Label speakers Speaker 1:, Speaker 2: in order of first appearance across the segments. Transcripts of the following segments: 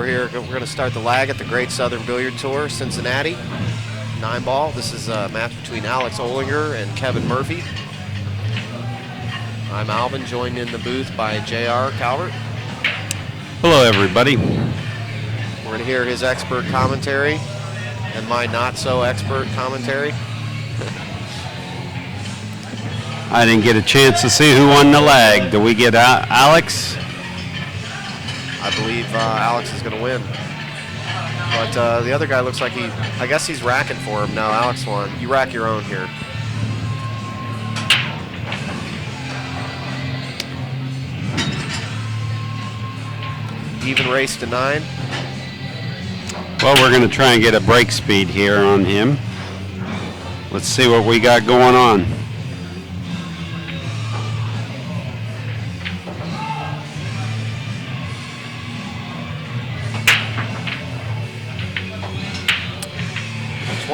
Speaker 1: We're going to start the lag at the Great Southern Billiard Tour, Cincinnati. 9-ball. This is a match between Alex Olinger and Kevin Murphy. I'm Alvin, joined in the booth by J.R. Calvert.
Speaker 2: Hello, everybody.
Speaker 1: We're going to hear his expert commentary and my not-so-expert commentary.
Speaker 2: I didn't get a chance to see who won the lag. Do we get Alex?
Speaker 1: I believe Alex is going to win. But the other guy looks like I guess he's racking for him. No, Alex won. You rack your own here. Even race to 9.
Speaker 2: Well, we're going to try and get a break speed here on him. Let's see what we got going on.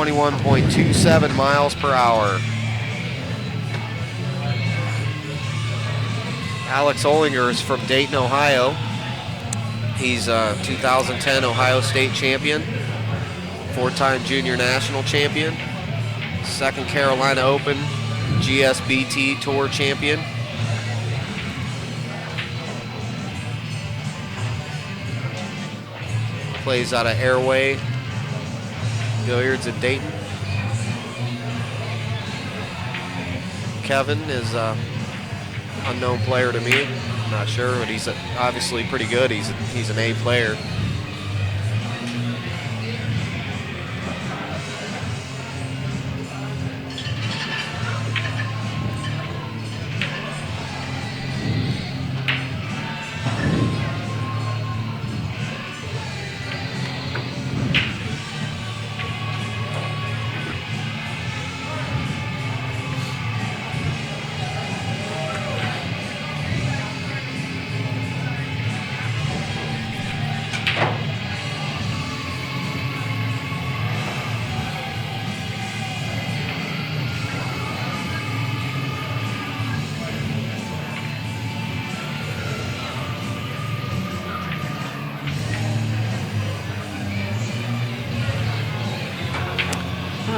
Speaker 2: .27 miles per hour. Alex Olinger is from Dayton, Ohio. He's a 2010 Ohio State champion, 4-time junior national champion, 2nd Carolina Open GSBT Tour champion. Plays out of Airway Billiards in Dayton. Kevin is an unknown player to me. Not sure, but he's obviously pretty good. He's an A player.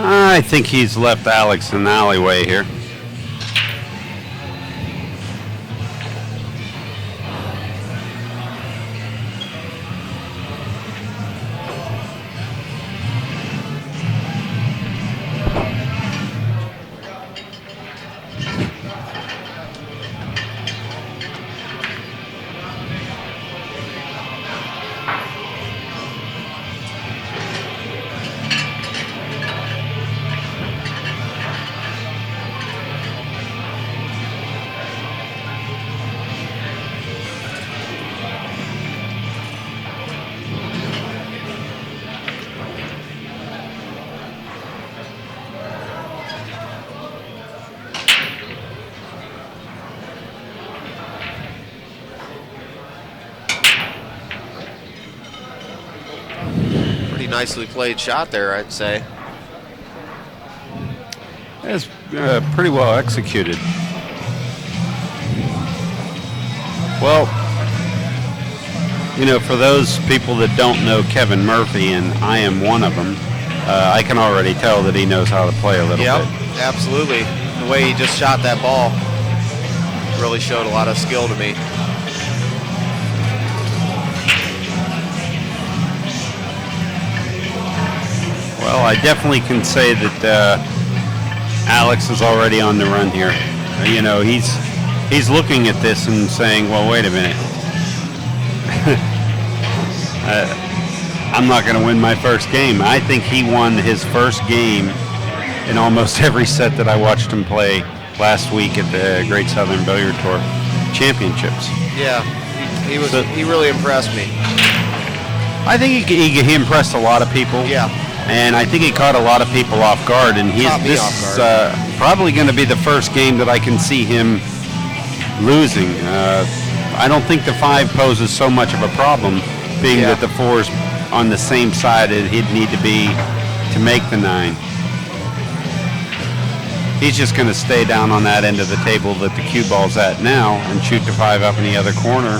Speaker 2: I think he's left Alex in the alleyway here.
Speaker 1: Nicely played shot there, I'd say.
Speaker 2: That's pretty well executed. Well, you know, for those people that don't know Kevin Murphy, and I am one of them, I can already tell that he knows how to play a little bit.
Speaker 1: Yep, absolutely. The way he just shot that ball really showed a lot of skill to me.
Speaker 2: Well, I definitely can say that Alex is already on the run here. You know, he's looking at this and saying, well, wait a minute. I'm not going to win my first game. I think he won his first game in almost every set that I watched him play last week at the Great Southern Billiard Tour Championships.
Speaker 1: Yeah, he really impressed me.
Speaker 2: I think he impressed a lot of people.
Speaker 1: Yeah.
Speaker 2: And I think he caught a lot of people off guard, and this is probably going to be the first game that I can see him losing. I don't think the 5 poses so much of a problem, being that the 4's on the same side that he'd need to be to make the 9. He's just going to stay down on that end of the table that the cue ball's at now and shoot the 5 up in the other corner.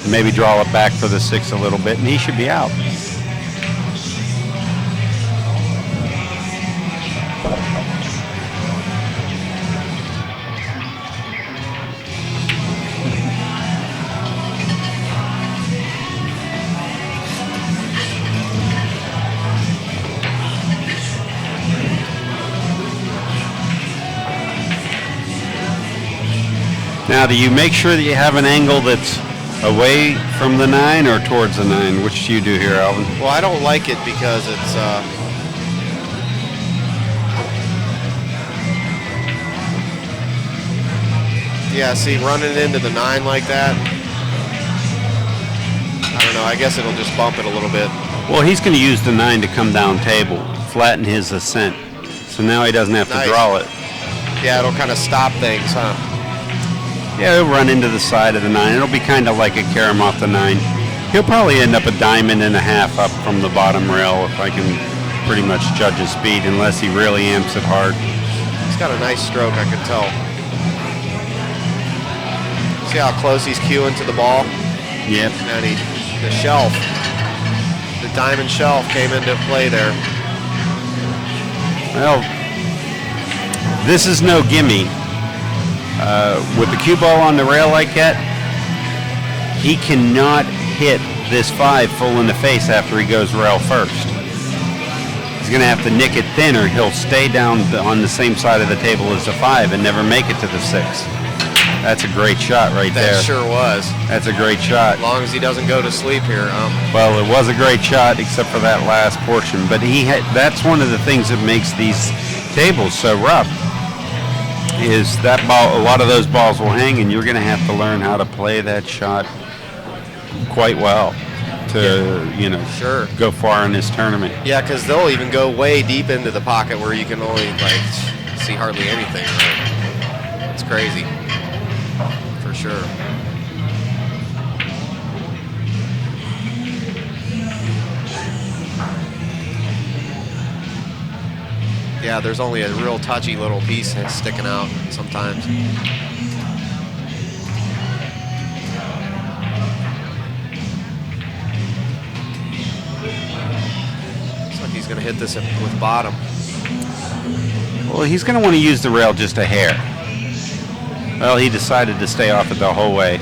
Speaker 2: Maybe draw it back for the 6 a little bit, and he should be out. Now, do you make sure that you have an angle that's away from the 9 or towards the 9? Which do you do here, Alvin?
Speaker 1: Well, I don't like it because it's yeah, see, running into the 9 like that, I don't know, I guess it'll just bump it a little bit.
Speaker 2: Well, he's going to use the 9 to come down table, flatten his ascent. So now he doesn't have to draw it.
Speaker 1: Yeah, it'll kind of stop things, huh?
Speaker 2: Yeah, he'll run into the side of the 9. It'll be kind of like a carom off the 9. He'll probably end up a diamond and a half up from the bottom rail if I can pretty much judge his speed, unless he really amps it hard.
Speaker 1: He's got a nice stroke, I can tell. See how close he's cueing to the ball?
Speaker 2: Yep.
Speaker 1: And the shelf, the diamond shelf came into play there.
Speaker 2: Well, this is no gimme. With the cue ball on the rail like that, he cannot hit this 5 full in the face after he goes rail first. He's going to have to nick it thin, or he'll stay down on the same side of the table as the 5 and never make it to the 6. That's a great shot right there.
Speaker 1: That sure was.
Speaker 2: That's a great shot.
Speaker 1: As long as he doesn't go to sleep here.
Speaker 2: Well, it was a great shot except for that last portion. But that's one of the things that makes these tables so rough, is that ball, a lot of those balls will hang, and you're going to have to learn how to play that shot quite well to,
Speaker 1: sure,
Speaker 2: go far in this tournament.
Speaker 1: Yeah, because they'll even go way deep into the pocket where you can only, see hardly anything. Right? It's crazy. For sure. Yeah, there's only a real touchy little piece sticking out sometimes. Looks like he's going to hit this with bottom.
Speaker 2: Well, he's going to want to use the rail just a hair. Well, he decided to stay off it the whole way.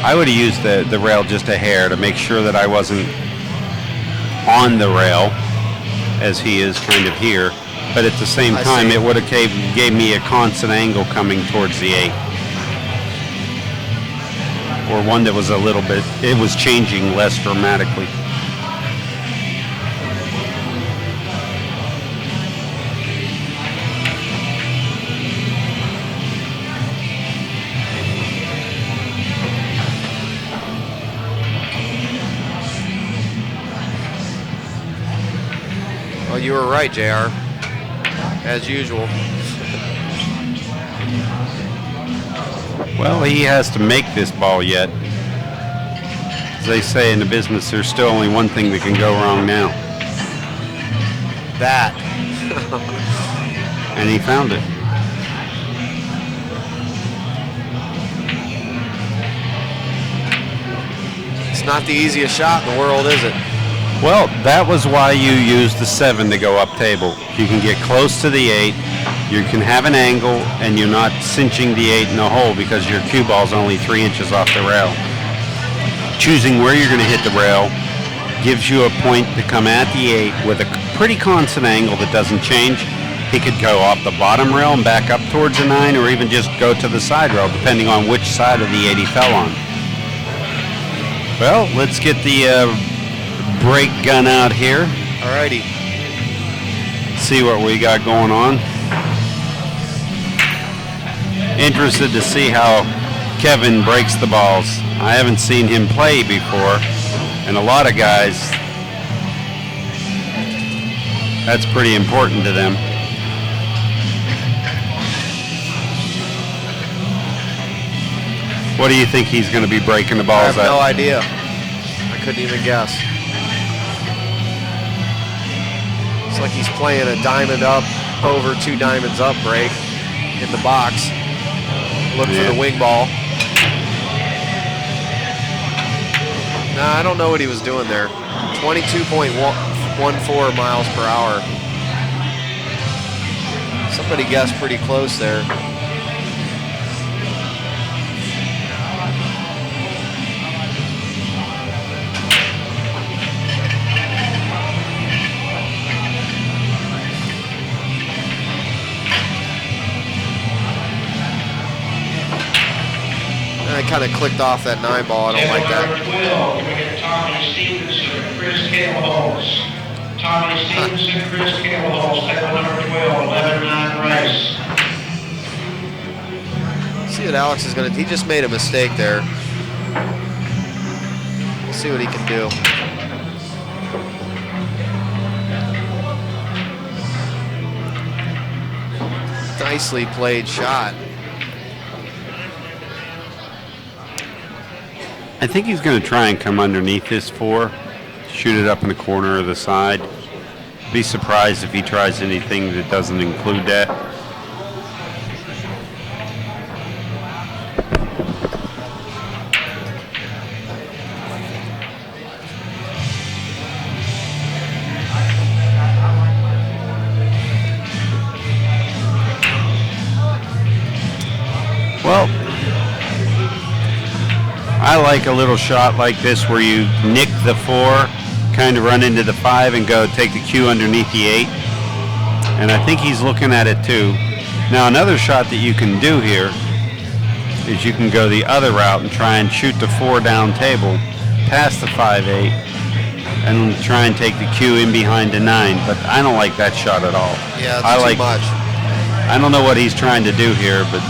Speaker 2: I would have used the rail just a hair to make sure that I wasn't on the rail, as he is kind of here. But at the same time, it would have gave me a constant angle coming towards the 8. Or one that was a little bit, it was changing less dramatically.
Speaker 1: Well, you were right, JR. As usual.
Speaker 2: Well, he has to make this ball yet. As they say in the business, there's still only one thing that can go wrong now.
Speaker 1: That.
Speaker 2: And he found it.
Speaker 1: It's not the easiest shot in the world, is it?
Speaker 2: Well, that was why you use the 7 to go up table. You can get close to the 8, you can have an angle, and you're not cinching the 8 in the hole because your cue ball's only 3 inches off the rail. Choosing where you're going to hit the rail gives you a point to come at the 8 with a pretty constant angle that doesn't change. He could go off the bottom rail and back up towards the 9, or even just go to the side rail, depending on which side of the 8 he fell on. Well, let's get the brake gun out here.
Speaker 1: Alrighty.
Speaker 2: See what we got going on. Interested to see how Kevin breaks the balls. I haven't seen him play before, and a lot of guys, that's pretty important to them. What do you think he's going to be breaking the balls at?
Speaker 1: I have no idea. I couldn't even guess. It's like he's playing a diamond up over 2 diamonds up break in the box. Look for the wing ball. Nah, I don't know what he was doing there. 22.14 miles per hour. Somebody guessed pretty close there. I kind of clicked off that 9 ball. I don't like that.
Speaker 3: Number 12, we get Tommy Stevenson, Chris Campbell. Tommy Stevenson, Chris Campbell, table number 12, 11-9 race.
Speaker 1: See what Alex is going to. He just made a mistake there. We'll see what he can do. Nicely played shot.
Speaker 2: I think he's going to try and come underneath this 4, shoot it up in the corner or the side. Be surprised if he tries anything that doesn't include that. Well, I like a little shot like this where you nick the 4, kind of run into the 5 and go take the cue underneath the 8. And I think he's looking at it too. Now another shot that you can do here is you can go the other route and try and shoot the 4 down table past the 5-8 and try and take the cue in behind the 9. But I don't like that shot at all.
Speaker 1: Yeah, it's too much.
Speaker 2: I don't know what he's trying to do here, but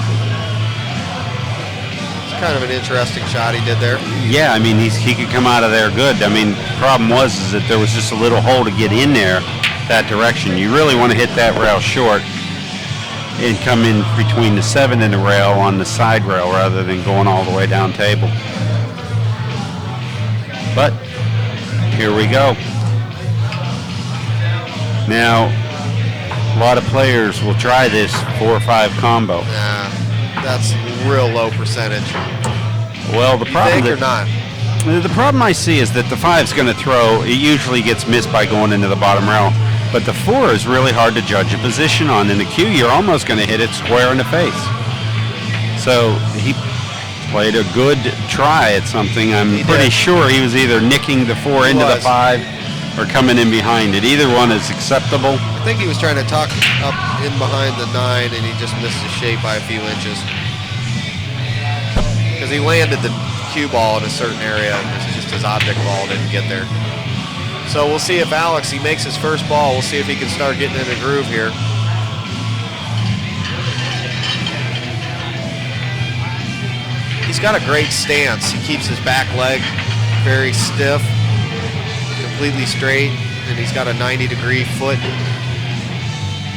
Speaker 1: kind of an interesting shot he did there.
Speaker 2: Yeah, I mean, he could come out of there good. I mean, the problem was is that there was just a little hole to get in there that direction. You really want to hit that rail short and come in between the 7 and the rail on the side rail rather than going all the way down table. But here we go. Now, a lot of players will try this 4-5 combo.
Speaker 1: Nah, that's real low percentage.
Speaker 2: Well, the problem
Speaker 1: or not?
Speaker 2: The problem I see is that the 5's going to throw. It usually gets missed by going into the bottom rail, but the 4 is really hard to judge a position on. In the cue, you're almost going to hit it square in the face. So he played a good try at something. I'm pretty sure he was either nicking the 4 into the 5 or coming in behind it. Either one is acceptable.
Speaker 1: I think he was trying to tuck up in behind the 9, and he just missed his shape by a few inches. Because he landed the cue ball in a certain area, and it's just his object ball didn't get there. So we'll see if Alex, he makes his first ball. We'll see if he can start getting in a groove here. He's got a great stance. He keeps his back leg very stiff, completely straight, and he's got a 90-degree foot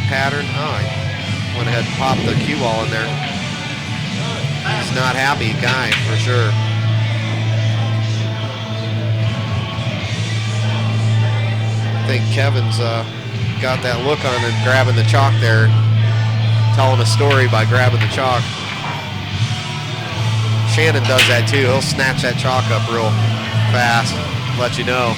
Speaker 1: pattern. Oh, he went ahead and popped the cue ball in there. He's not happy guy, for sure. I think Kevin's got that look on him, grabbing the chalk there, telling a story by grabbing the chalk. Shannon does that too. He'll snatch that chalk up real fast, let you know.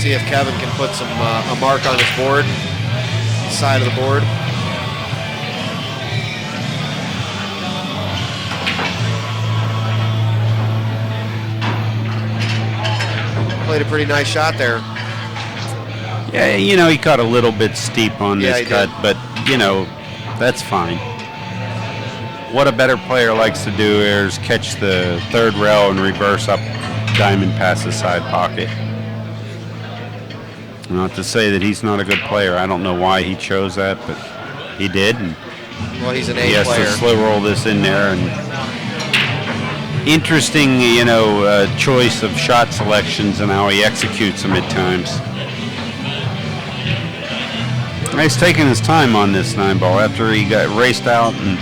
Speaker 1: See if Kevin can put some a mark on his board, side of the board. Played a pretty nice shot there.
Speaker 2: Yeah, you know, he cut a little bit steep on this cut, but, you know, that's fine. What a better player likes to do is catch the 3rd rail and reverse up diamond past the side pocket. Not to say that he's not a good player. I don't know why he chose that, but he did. And
Speaker 1: well, he's an A
Speaker 2: player. He has to slow roll this in there. And interesting, you know, choice of shot selections and how he executes them at times. He's taking his time on this 9 ball after he got raced out and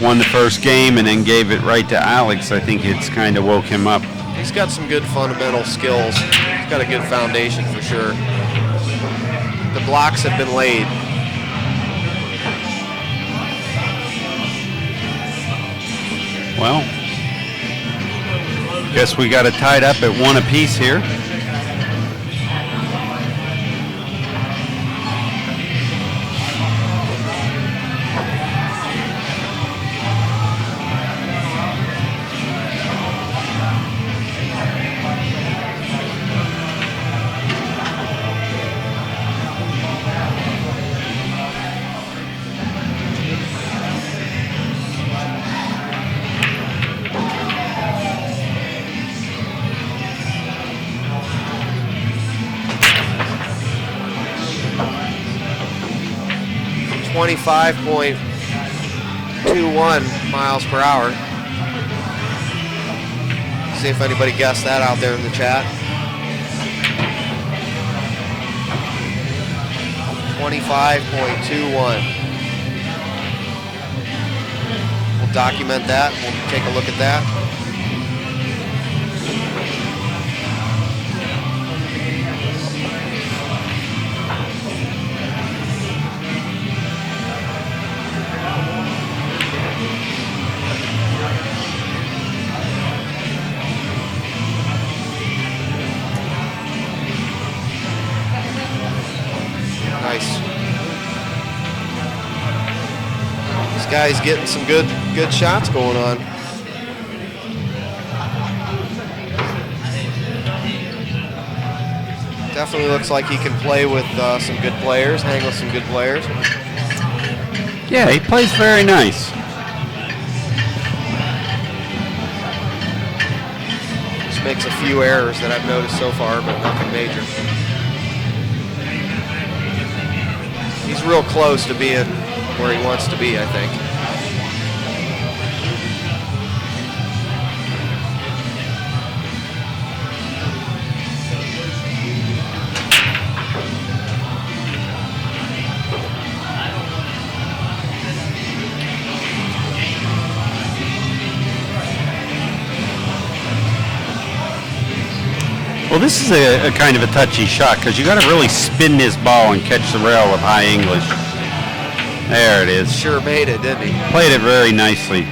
Speaker 2: won the first game and then gave it right to Alex, I think it's kind of woke him up.
Speaker 1: He's got some good fundamental skills. He's got a good foundation for sure. The blocks have been laid.
Speaker 2: Well, guess we got it tied up at 1 apiece here.
Speaker 1: .21 miles per hour. See if anybody guessed that out there in the chat. 25.21. We'll document that. We'll take a look at that. This guy's getting some good shots going on. Definitely looks like he can play with some good players, hang with some good players.
Speaker 2: Yeah, he plays very nice.
Speaker 1: Just makes a few errors that I've noticed so far, but nothing major. He's real close to being where he wants to be, I think.
Speaker 2: Well, this is a kind of a touchy shot because you got to really spin this ball and catch the rail with high English. There it is.
Speaker 1: Sure made it, didn't he?
Speaker 2: Played it very nicely.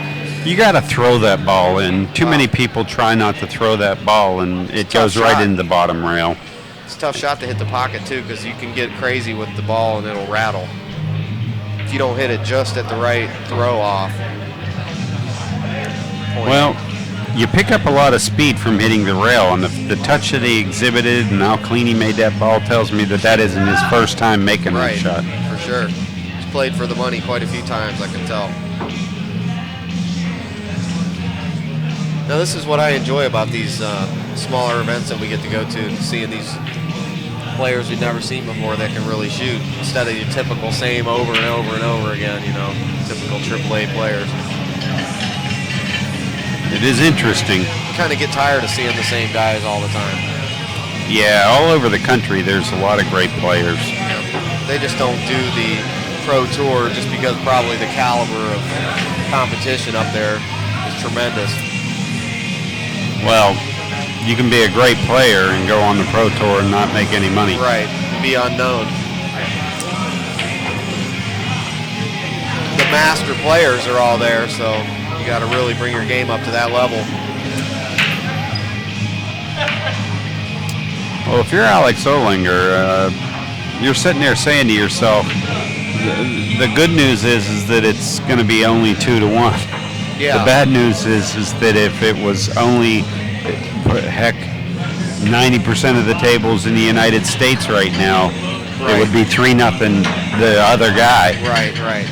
Speaker 2: You got to throw that ball in. Too many people try not to throw that ball, and it goes right into the bottom rail.
Speaker 1: It's a tough shot to hit the pocket, too, because you can get crazy with the ball and it'll rattle if you don't hit it just at the right throw off point.
Speaker 2: Well, you pick up a lot of speed from hitting the rail, and the touch that he exhibited and how clean he made that ball tells me that isn't his first time making that shot.
Speaker 1: For sure. He's played for the money quite a few times, I can tell. Now, this is what I enjoy about these smaller events that we get to go to, seeing these players we've never seen before that can really shoot, instead of your typical same over and over and over again, you know, typical AAA players.
Speaker 2: It is interesting.
Speaker 1: You kind of get tired of seeing the same guys all the time.
Speaker 2: Yeah, all over the country there's a lot of great players.
Speaker 1: They just don't do the pro tour just because probably the caliber of competition up there is tremendous.
Speaker 2: Well, you can be a great player and go on the pro tour and not make any money.
Speaker 1: Right, be unknown. The master players are all there, so you got to really bring your game up to that level.
Speaker 2: Well, if you're Alex Olinger, you're sitting there saying to yourself, the good news is that it's going to be only 2-1.
Speaker 1: Yeah.
Speaker 2: The bad news is that if it was only, heck, 90% of the tables in the United States right now, it would be 3-0 the other guy.
Speaker 1: Right, right.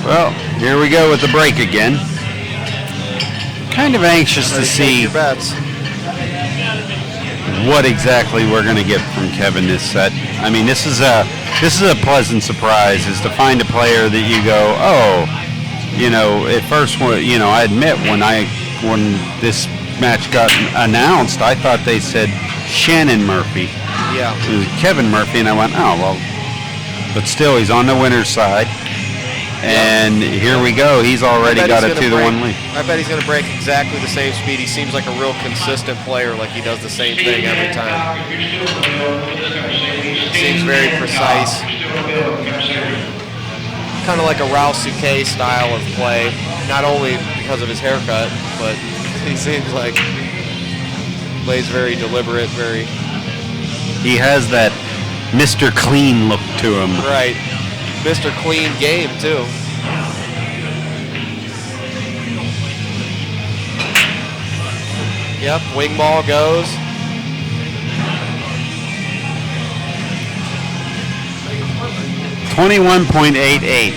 Speaker 2: Well, here we go with the break again. Kind of anxious to see what exactly we're going to get from Kevin this set. I mean, this is a pleasant surprise, is to find a player that you go, oh, you know, at first, you know, I admit when this match got announced, I thought they said Shannon Murphy.
Speaker 1: Yeah.
Speaker 2: It was Kevin Murphy, and I went, oh, well, but still, he's on the winner's side. And here we go. He's already got a 2-1 lead.
Speaker 1: I bet he's going to break exactly the same speed. He seems like a real consistent player, like he does the same thing every time. Seems very precise. Kind of like a Rouse Souquet style of play, not only because of his haircut, but he seems like plays very deliberate, very...
Speaker 2: He has that Mr. Clean look to him.
Speaker 1: Right. Mr. Clean game, too. Yep, wing ball goes.
Speaker 2: .88.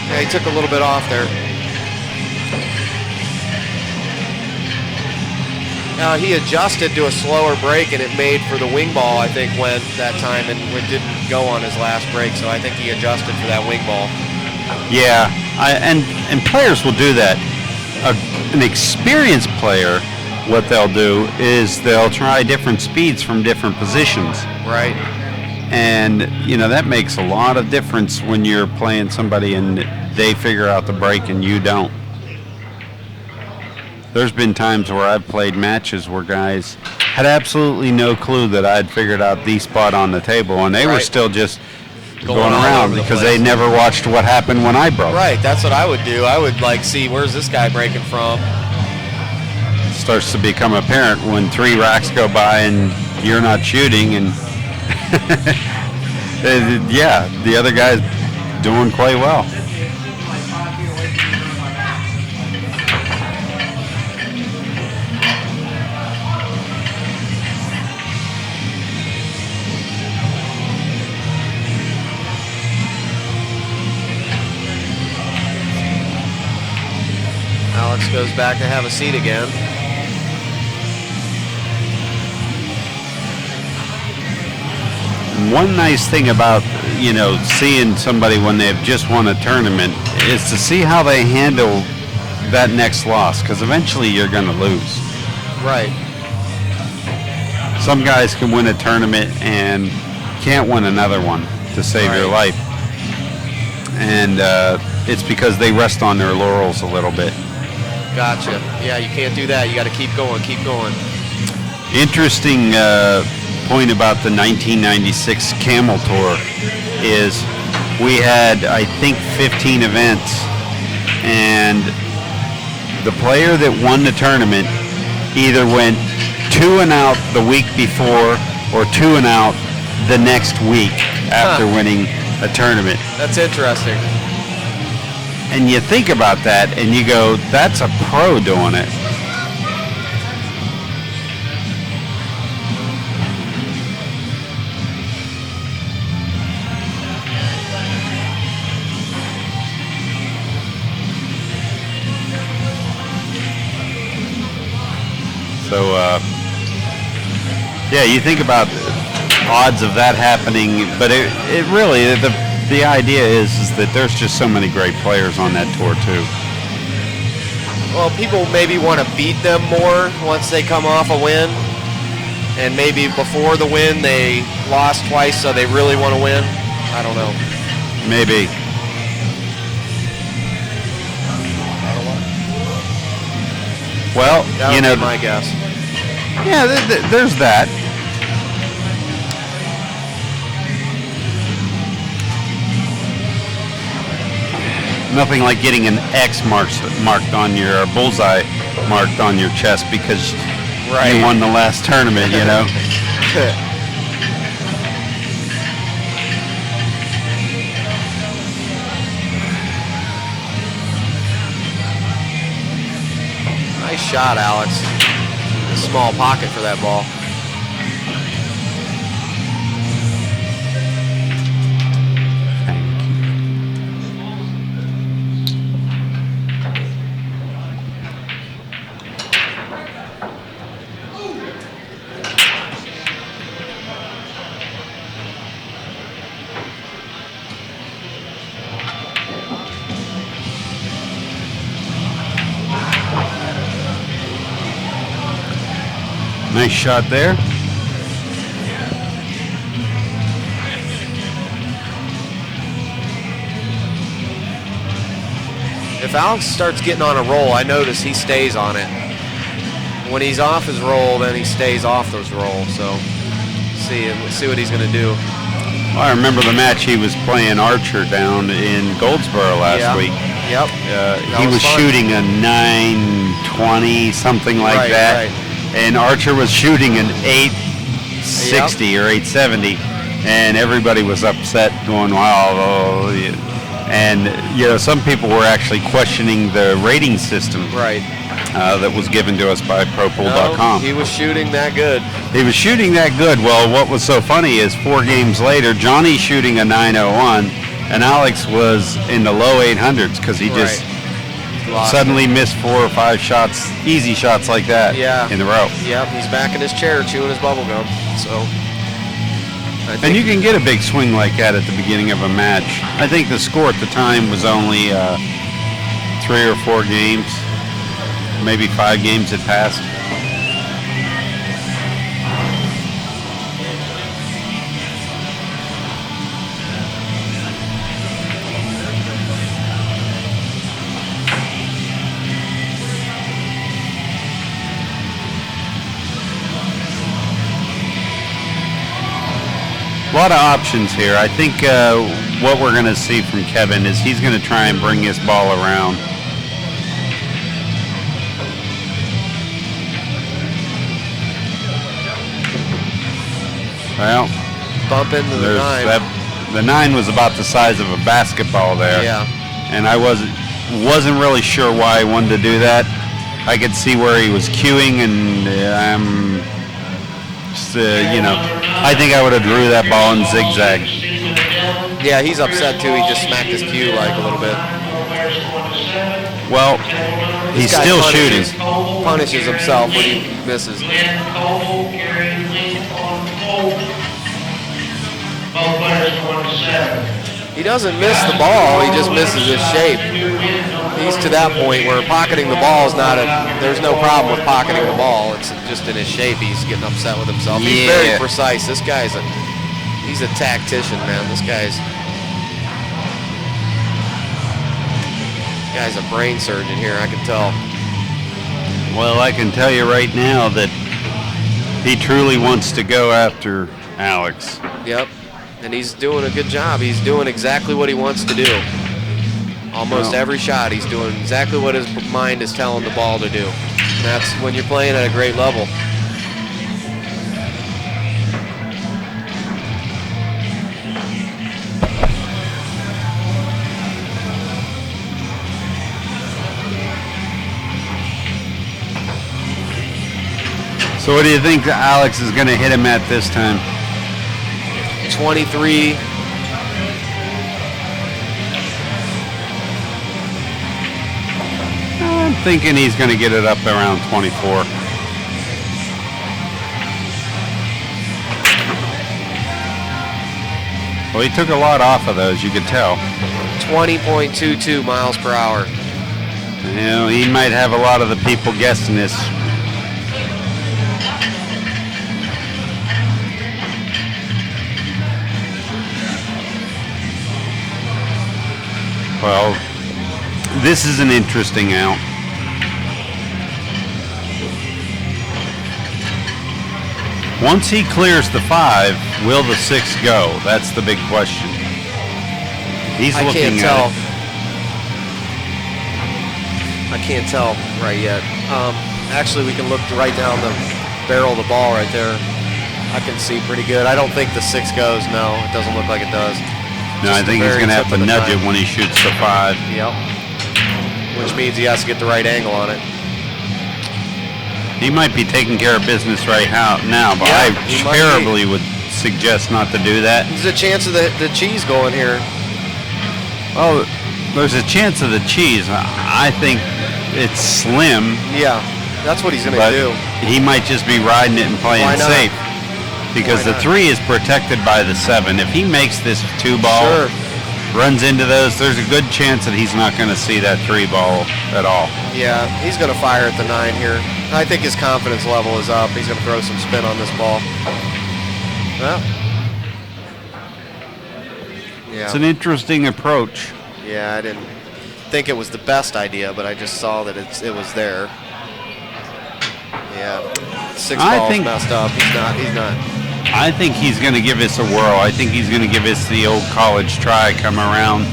Speaker 1: Yeah, he took a little bit off there. Now he adjusted to a slower break, and it made for the wing ball, I think, went that time, and it didn't go on his last break, so I think he adjusted for that wing ball.
Speaker 2: Yeah, and players will do that. An experienced player, what they'll do is they'll try different speeds from different positions.
Speaker 1: Right.
Speaker 2: And, you know, that makes a lot of difference when you're playing somebody and they figure out the break and you don't. There's been times where I've played matches where guys had absolutely no clue that I'd figured out the spot on the table, and they were still just going around because they never watched what happened when I broke.
Speaker 1: Right, that's what I would do. I would like see where's this guy breaking from.
Speaker 2: Starts to become apparent when 3 racks go by and you're not shooting, and yeah, the other guy's doing quite well.
Speaker 1: Alex goes back to have a seat again.
Speaker 2: One nice thing about, you know, seeing somebody when they've just won a tournament is to see how they handle that next loss, because eventually you're going to lose.
Speaker 1: Right.
Speaker 2: Some guys can win a tournament and can't win another one to save your life. And it's because they rest on their laurels a little bit.
Speaker 1: Gotcha. Yeah, you can't do that. You got to keep going, keep going.
Speaker 2: Interesting point about the 1996 Camel Tour is we had, I think, 15 events, and the player that won the tournament either went 2 and out the week before or 2 and out the next week after winning a tournament.
Speaker 1: That's interesting.
Speaker 2: And you think about that and you go, that's a pro doing it. So, yeah, you think about odds of that happening, but it really, the idea is that there's just so many great players on that tour, too.
Speaker 1: Well, people maybe want to beat them more once they come off a win, and maybe before the win they lost twice, so they really want to win. I don't know.
Speaker 2: Maybe. Well,
Speaker 1: That would be my guess.
Speaker 2: Yeah, there's that. Nothing like getting an X marked on your bullseye marked on your chest because you won the last tournament, you know.
Speaker 1: Nice shot, Alex. A small pocket for that ball.
Speaker 2: Nice shot there.
Speaker 1: If Alex starts getting on a roll, I notice he stays on it. When he's off his roll, then he stays off those rolls. So let's see what he's going to do.
Speaker 2: Well, I remember the match he was playing Archer down in Goldsboro last week.
Speaker 1: Yep.
Speaker 2: He was shooting a 920, something like that.
Speaker 1: Right.
Speaker 2: And Archer was shooting an 860 or 870. And everybody was upset, going, wow. And, some people were actually questioning the rating system.
Speaker 1: Right.
Speaker 2: That was given to us by ProPool.com.
Speaker 1: No, he was shooting that good.
Speaker 2: He was shooting that good. Well, what was so funny is 4 games later, Johnny's shooting a 901, and Alex was in the low 800s because he just suddenly missed 4 or 5 shots, easy shots like that in a row.
Speaker 1: Yep, he's back in his chair chewing his bubble gum. So,
Speaker 2: and you can get a big swing like that at the beginning of a match. I think the score at the time was only 3 or 4 games. Maybe 5 games had passed. A lot of options here. I think what we're going to see from Kevin is he's going to try and bring his ball around. Well,
Speaker 1: bump into the 9.
Speaker 2: The 9 was about the size of a basketball there.
Speaker 1: Yeah.
Speaker 2: And I wasn't really sure why he wanted to do that. I could see where he was cueing, and I think I would have drew that ball in zigzag.
Speaker 1: Yeah, he's upset too. He just smacked his cue like a little bit.
Speaker 2: Well, he's still shooting.
Speaker 1: Punishes himself when he misses. He doesn't miss the ball, he just misses his shape. He's to that point where pocketing the ball is there's no problem with pocketing the ball. It's just in his shape he's getting upset with himself.
Speaker 2: Yeah.
Speaker 1: He's very precise. This guy's he's a tactician, man. This guy's a brain surgeon here, I can tell.
Speaker 2: Well, I can tell you right now that he truly wants to go after Alex.
Speaker 1: Yep, and he's doing a good job. He's doing exactly what he wants to do. Almost every shot, he's doing exactly what his mind is telling the ball to do. And that's when you're playing at a great level.
Speaker 2: So what do you think Alex is going to hit him at this time?
Speaker 1: 23.
Speaker 2: I'm thinking he's going to get it up around 24. Well, he took a lot off of those, you could tell.
Speaker 1: 20.22 miles per hour.
Speaker 2: He might have a lot of the people guessing this. Well, this is an interesting out. Once he clears the 5, will the 6 go? That's the big question. He's looking at it.
Speaker 1: I can't tell right yet. Actually, we can look right down the barrel of the ball right there. I can see pretty good. I don't think the 6 goes. No, it doesn't look like it does.
Speaker 2: No, I think he's going to have to nudge it when he shoots the 5.
Speaker 1: Yep. Which means he has to get the right angle on it.
Speaker 2: He might be taking care of business right now, but I terribly would suggest not to do that.
Speaker 1: There's a chance of the cheese going here.
Speaker 2: Oh, there's a chance of the cheese. I think it's slim.
Speaker 1: Yeah, that's what he's going to do.
Speaker 2: He might just be riding it and playing safe. Because the 3 is protected by the 7. If he makes this 2 ball, runs into those, there's a good chance that he's not going to see that 3 ball at all.
Speaker 1: Yeah, he's going to fire at the 9 here. I think his confidence level is up. He's going to throw some spin on this ball. Well, yeah.
Speaker 2: It's an interesting approach.
Speaker 1: Yeah, I didn't think it was the best idea, but I just saw that it was there. Yeah, 6 balls messed up. He's not.
Speaker 2: I think he's going to give us a whirl. I think he's going to give us the old college try, come around.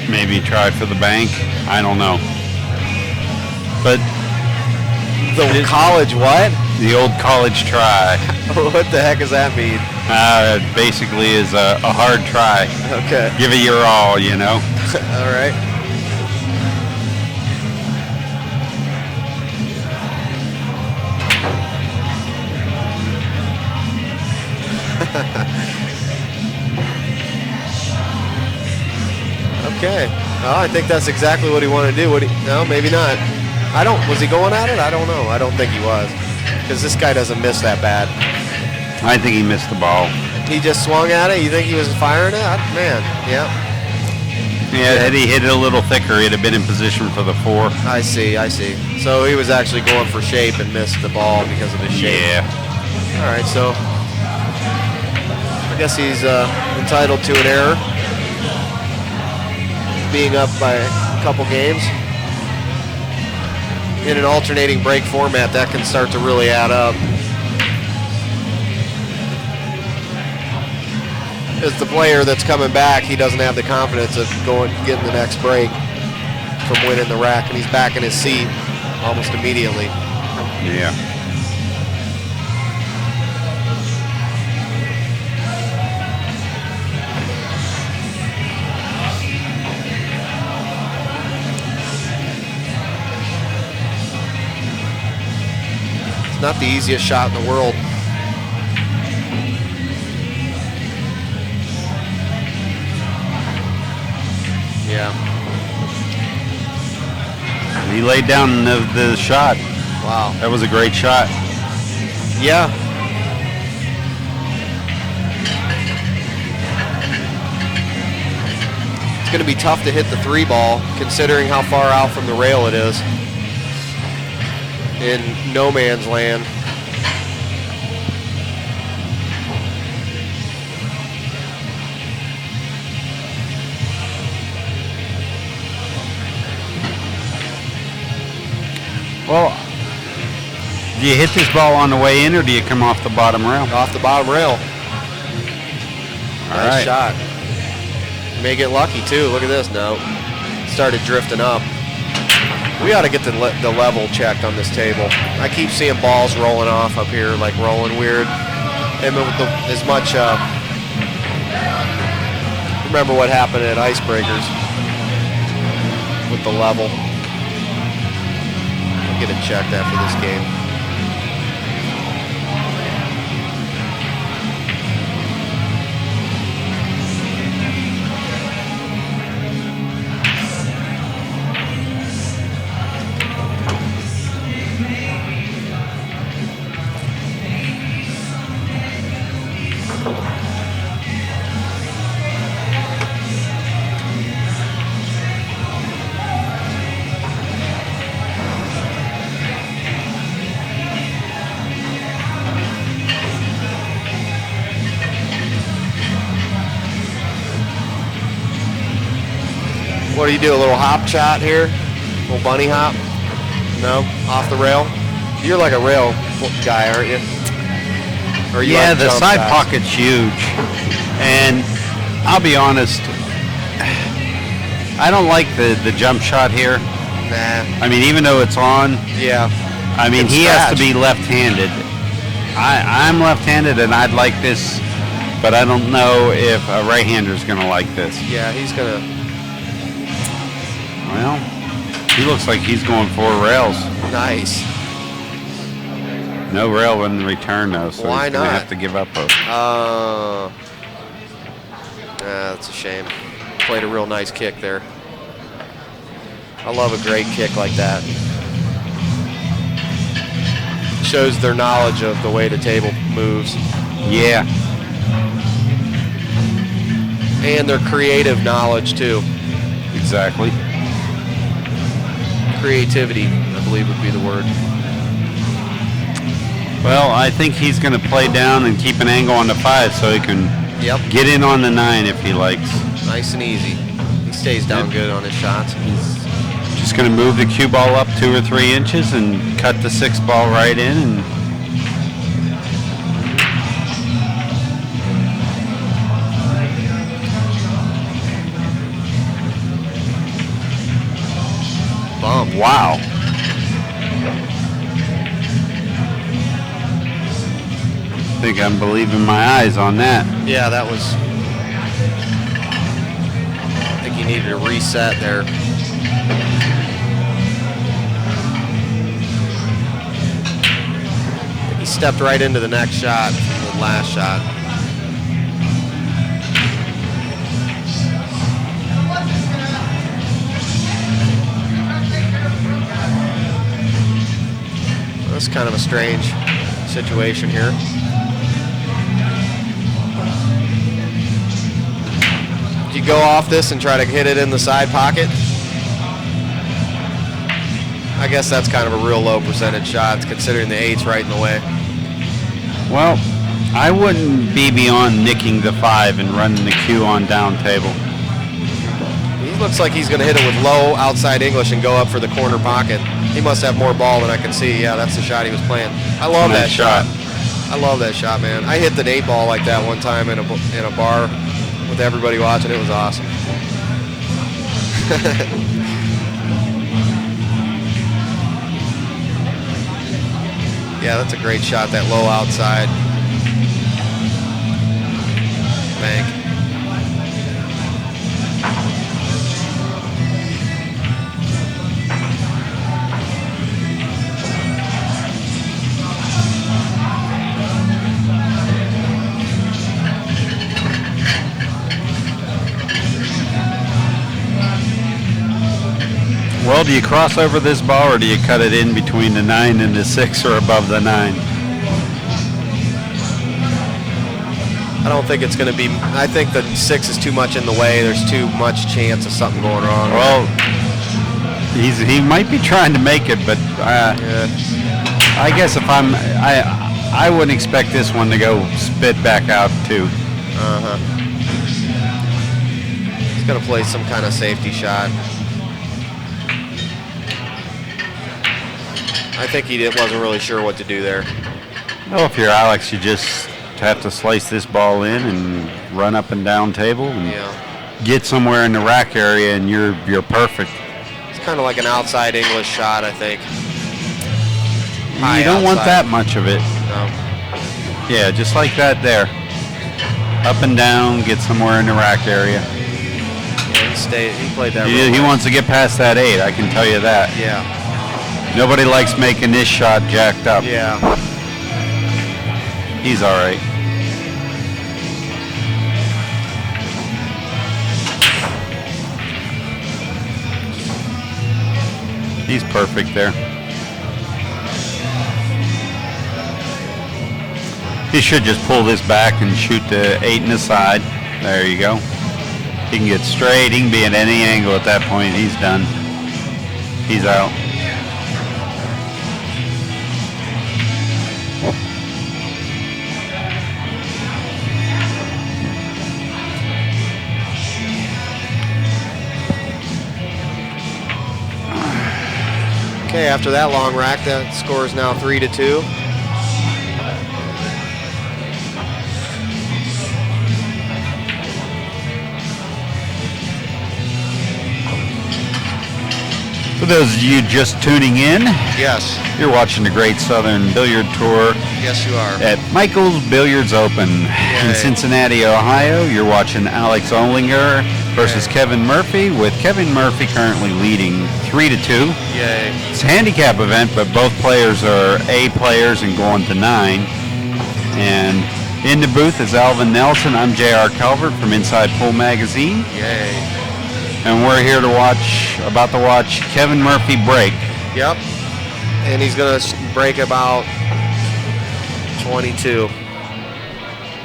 Speaker 2: Maybe try for the bank. I don't know. But
Speaker 1: the college what?
Speaker 2: The old college try.
Speaker 1: What the heck does that mean?
Speaker 2: Basically is a hard try.
Speaker 1: Okay.
Speaker 2: Give it your all, you know.
Speaker 1: All right. Okay. Well, I think that's exactly what he wanted to do. No, maybe not. Was he going at it? I don't know. I don't think he was. Because this guy doesn't miss that bad.
Speaker 2: I think he missed the ball.
Speaker 1: He just swung at it? You think he was firing it? Man, yeah.
Speaker 2: Yeah, had he hit it a little thicker, he'd have been in position for the 4.
Speaker 1: I see. So he was actually going for shape and missed the ball because of his shape.
Speaker 2: Yeah.
Speaker 1: All right, so I guess he's entitled to an error, being up by a couple games. In an alternating break format, that can start to really add up. As the player that's coming back, he doesn't have the confidence of getting the next break from winning the rack, and he's back in his seat almost immediately.
Speaker 2: Yeah.
Speaker 1: It's not the easiest shot in the world. Yeah.
Speaker 2: He laid down the shot.
Speaker 1: Wow.
Speaker 2: That was a great shot.
Speaker 1: Yeah. It's going to be tough to hit the 3 ball, considering how far out from the rail it is in no man's land.
Speaker 2: Well, do you hit this ball on the way in, or do you come off the bottom rail?
Speaker 1: Off the bottom rail. Nice shot. You may get lucky too. Look at this. No. Started drifting up. We ought to get the level checked on this table. I keep seeing balls rolling off up here, like rolling weird. And as much, remember what happened at Icebreakers with the level. I'll get it checked after this game. What do you do, a little hop shot here? A little bunny hop? No? Off the rail? You're like a rail guy, aren't you? Or you
Speaker 2: yeah,
Speaker 1: like
Speaker 2: the
Speaker 1: jump
Speaker 2: side
Speaker 1: shots?
Speaker 2: pocket's huge. And I'll be honest, I don't like the jump shot here.
Speaker 1: Nah.
Speaker 2: I mean, even though it's on,
Speaker 1: Yeah.
Speaker 2: I mean,
Speaker 1: It's
Speaker 2: he has to
Speaker 1: scratch.
Speaker 2: be left-handed. I'm left-handed, and I'd like this, but I don't know if a right-hander's going to like this.
Speaker 1: Yeah, he's going to...
Speaker 2: Well, he looks like he's going 4 rails.
Speaker 1: Nice.
Speaker 2: No rail in return, though, so
Speaker 1: Why
Speaker 2: he's going to
Speaker 1: not?
Speaker 2: have to give up a...
Speaker 1: That's a shame. Played a real nice kick there. I love a great kick like that. Shows their knowledge of the way the table moves.
Speaker 2: Yeah.
Speaker 1: And their creative knowledge, too.
Speaker 2: Exactly.
Speaker 1: Creativity, I believe would be the word.
Speaker 2: Well, I think he's going to play down and keep an angle on the 5 so he can
Speaker 1: Yep.
Speaker 2: Get in on the 9 if he likes.
Speaker 1: Nice and easy. He stays down good on his shots.
Speaker 2: He's just going to move the cue ball up 2 or 3 inches and cut the 6 ball right in. And
Speaker 1: bump.
Speaker 2: wow. I think I'm believing my eyes on that.
Speaker 1: Yeah, that was. I think he needed to reset there. He stepped right into the next shot, the last shot. That's kind of a strange situation here. Do you go off this and try to hit it in the side pocket? I guess that's kind of a real low percentage shot, considering the 8's right in the way.
Speaker 2: Well, I wouldn't be beyond nicking the 5 and running the cue on down table.
Speaker 1: He looks like he's going to hit it with low outside English and go up for the corner pocket. He must have more ball than I can see. Yeah, that's the shot he was playing. I love that shot. I love that shot, man. I hit an 8 ball like that one time in a bar with everybody watching. It was awesome. Yeah, that's a great shot, that low outside. Bank.
Speaker 2: Well, do you cross over this ball or do you cut it in between the 9 and the 6 or above the 9?
Speaker 1: I don't think it's going to be. I think the 6 is too much in the way. There's too much chance of something going wrong.
Speaker 2: Well, he might be trying to make it, but
Speaker 1: yeah.
Speaker 2: I guess if I wouldn't expect this one to go spit back out too.
Speaker 1: He's going to play some kind of safety shot. I think he wasn't really sure what to do there.
Speaker 2: No, if you're Alex, you just have to slice this ball in and run up and down table and get somewhere in the rack area, and you're perfect.
Speaker 1: It's kind of like an outside English shot, I think.
Speaker 2: You don't want that much of it.
Speaker 1: No.
Speaker 2: Yeah, just like that there. Up and down, get somewhere in the rack area.
Speaker 1: Yeah, he played that.
Speaker 2: He wants to get past that 8, I can tell you that.
Speaker 1: Yeah.
Speaker 2: Nobody likes making this shot jacked up.
Speaker 1: Yeah.
Speaker 2: He's all right. He's perfect there. He should just pull this back and shoot the 8 in the side. There you go. He can get straight. He can be at any angle at that point. He's done. He's out.
Speaker 1: Okay, after that long rack, that score is now 3-2.
Speaker 2: For those of you just tuning in,
Speaker 1: Yes.
Speaker 2: you're watching the Great Southern Billiard Tour
Speaker 1: Yes, you are.
Speaker 2: at Michael's Billiards Open in Cincinnati, Ohio. You're watching Alex Olinger versus Kevin Murphy, with Kevin Murphy currently leading 3-2.
Speaker 1: Yay.
Speaker 2: It's a handicap event, but both players are A players and going to 9. And in the booth is Alvin Nelson. I'm J.R. Calvert from Inside Pool Magazine.
Speaker 1: Yay.
Speaker 2: And we're here to about to watch Kevin Murphy break.
Speaker 1: Yep. And he's going to break about 22.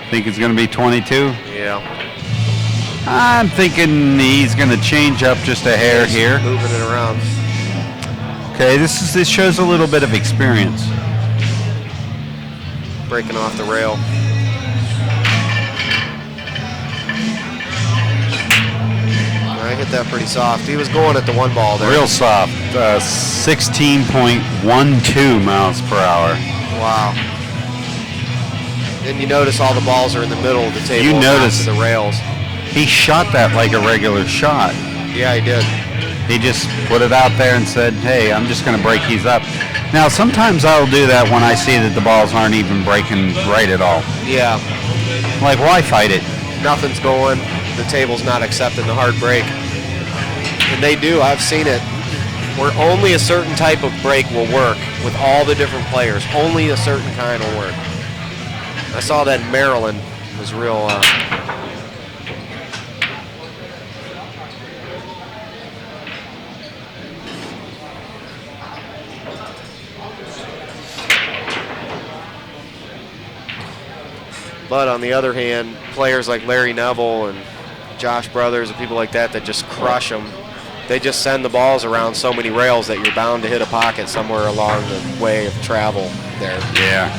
Speaker 2: Think it's going to be 22?
Speaker 1: Yeah.
Speaker 2: I'm thinking he's going to change up just a hair here.
Speaker 1: Moving it around.
Speaker 2: Okay, this shows a little bit of experience.
Speaker 1: Breaking off the rail. I hit that pretty soft. He was going at the one ball there.
Speaker 2: Real soft. 16.12 miles per hour.
Speaker 1: Wow. And you notice all the balls are in the middle of the table.
Speaker 2: You notice
Speaker 1: the rails.
Speaker 2: He shot that like a regular shot.
Speaker 1: Yeah, he did.
Speaker 2: He just put it out there and said, hey, I'm just going to break these up. Now, sometimes I'll do that when I see that the balls aren't even breaking right at all.
Speaker 1: Yeah.
Speaker 2: Like, why fight it?
Speaker 1: Nothing's going. The table's not accepting the hard break. And they do. I've seen it. Where only a certain type of break will work with all the different players. Only a certain kind will work. I saw that in Maryland. It was real... But on the other hand, players like Larry Neville and Josh Brothers and people like that just crush them. They just send the balls around so many rails that you're bound to hit a pocket somewhere along the way of travel there.
Speaker 2: Yeah.